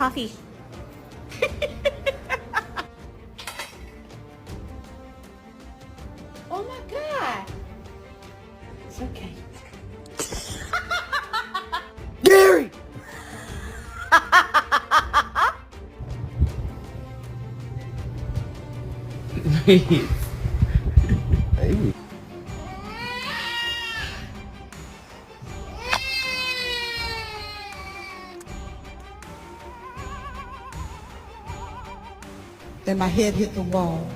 coffee. Oh my God. It's okay. Gary! Please. Hey. Then my head hit the wall.